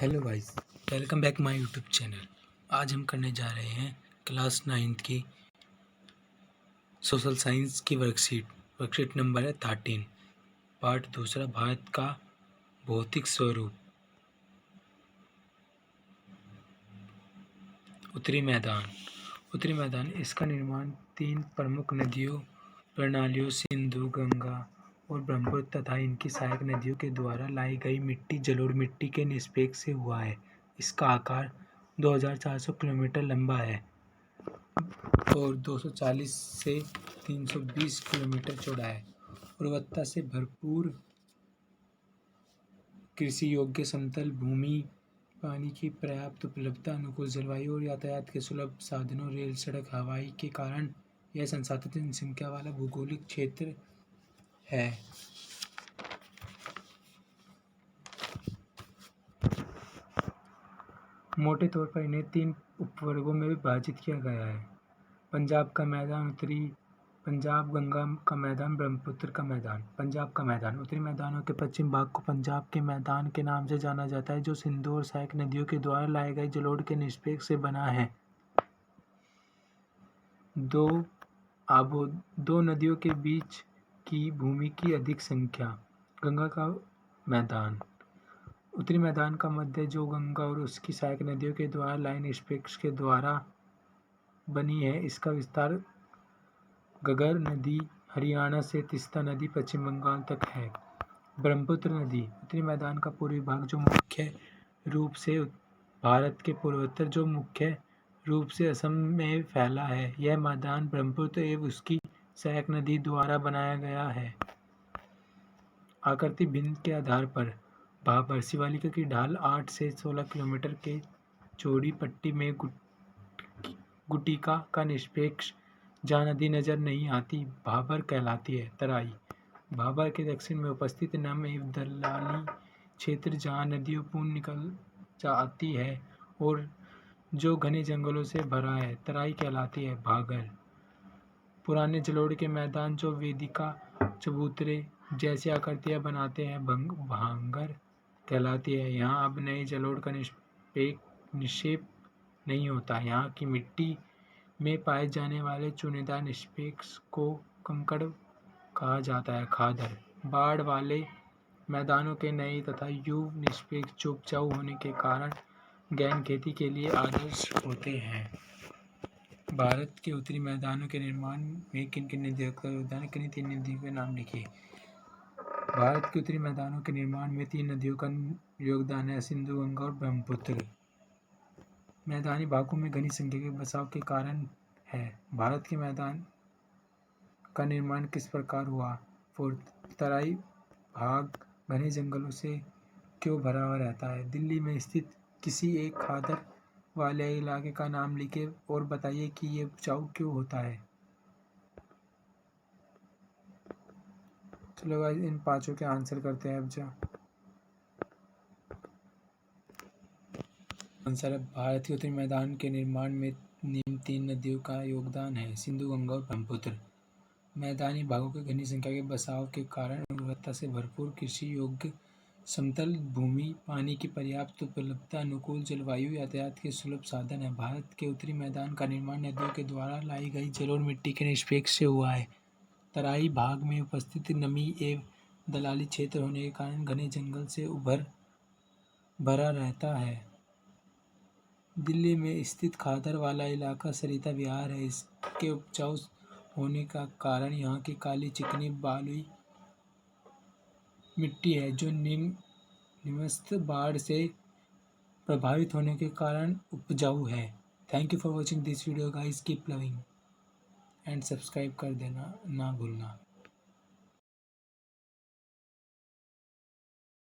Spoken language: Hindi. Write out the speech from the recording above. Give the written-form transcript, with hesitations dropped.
Hello guys, welcome back my YouTube channel. आज हम करने जा रहे हैं क्लास 9th की सोशल साइंस की वर्कशीट नंबर है 13। पार्ट दूसरा, भारत का भौतिक स्वरूप। उत्तरी मैदान इसका निर्माण 3 प्रमुख नदियों प्रणालियों सिंधु, गंगा और ब्रह्मपुत्र तथा इनकी सहायक नदियों के द्वारा लाई गई मिट्टी, जलोढ़ मिट्टी के निष्पेक्ष से हुआ है। इसका आकार 2400 किलोमीटर लंबा है और 240 से 320 किलोमीटर चौड़ा है। उर्वरता से भरपूर, कृषि योग्य समतल भूमि, पानी की पर्याप्त उपलब्धता, अनुकूल जलवायु और यातायात के सुलभ साधनों, रेल, सड़क, हवाई के कारण यह संसाधित जनसंख्या वाला भौगोलिक क्षेत्र है। मोटे तौर पर इन्हें 3 उपवर्गों में विभाजित किया गया है। पंजाब का मैदान, उत्तरी पंजाब, गंगा का मैदान, ब्रह्मपुत्र का मैदान। पंजाब का मैदान। उत्तरी मैदानों के पश्चिम भाग को पंजाब के मैदान के नाम से जाना जाता है, जो सिंधु और सहायक नदियों के द्वारा लाए गए जलोढ़ के निष्पेक्ष से बना है। दो नदियों के बीच की भूमि की अधिक संख्या। गंगा का मैदान। उत्तरी मैदान का मध्य, जो गंगा और उसकी सहायक नदियों के द्वारा लाए निष्पेक्ष के द्वारा बनी है। इसका विस्तार घग्गर नदी हरियाणा से तीस्ता नदी पश्चिम बंगाल तक है। ब्रह्मपुत्र नदी। उत्तरी मैदान का पूर्वी भाग, जो मुख्य रूप से भारत के पूर्वोत्तर, जो मुख्य रूप से असम में फैला है। यह मैदान ब्रह्मपुत्र एवं उसकी सहायक नदी द्वारा बनाया गया है। आकृति भिन्न के आधार पर भाबर। शिवालिक की ढाल 8 से 16 किलोमीटर के चौड़ी पट्टी में गुटिका का निष्पेक्ष, जहाँ नदी नजर नहीं आती, भाबर कहलाती है। तराई। भाबर के दक्षिण में उपस्थित नम एवं दलदली क्षेत्र, जहाँ नदियों पूर्ण निकल जाती है और जो घने जंगलों से भरा है, तराई कहलाती है। भागर। पुराने जलोढ़ के मैदान, जो वेदिका चबूतरे जैसी आकृतियाँ बनाते हैं, भांगर कहलाती है। यहाँ अब नए जलोढ़ का निक्षेप नहीं होता। यहाँ की मिट्टी में पाए जाने वाले चूनेदार निष्पेक्ष को कंकड़ कहा जाता है। खादर। बाढ़ वाले मैदानों के नए तथा युव निष्पेक्ष उपजाऊ होने के कारण गहन खेती के लिए आदर्श होते हैं। भारत के उत्तरी मैदानों के निर्माण में किन किन नदियों का योगदान है? किन्हीं 3 नदियों के नाम लिखिए। भारत के उत्तरी मैदानों के निर्माण में 3 नदियों का योगदान है, सिंधु, गंगा और ब्रह्मपुत्र। मैदानी भागों में घनी संख्या के बसाव के कारण है। भारत के मैदान का निर्माण किस प्रकार हुआ? तराई भाग घने जंगलों से क्यों भरा हुआ रहता है? दिल्ली में स्थित किसी एक खादर वाले इलाके का नाम लिखे और बताइए कि ये उपजाऊ क्यों होता है। चलो गाइस, इन 5 के आंसर करते हैं। अब आंसर है, भारत के उत्तरी मैदान के निर्माण में निम्न 3 नदियों का योगदान है, सिंधु, गंगा और ब्रह्मपुत्र। मैदानी भागों के घनी संख्या के बसाव के कारण उर्वरता से भरपूर, कृषि योग्य समतल भूमि, पानी की पर्याप्त उपलब्धता, अनुकूल जलवायु, यातायात के सुलभ साधन है। भारत के उत्तरी मैदान का निर्माण नदियों के द्वारा लाई गई जलोढ़ मिट्टी के निष्पेक्ष से हुआ है। तराई भाग में उपस्थित नमी एवं दलदली क्षेत्र होने के कारण घने जंगल से भरा रहता है। दिल्ली में स्थित खादर वाला इलाका सरिता विहार है। इसके उपजाऊ होने का कारण यहाँ की काली चिकनी बालुई मिट्टी है, जो निम्नस्थ बाढ़ से प्रभावित होने के कारण उपजाऊ है। Thank you for watching this video guys, keep loving and subscribe कर देना ना भूलना।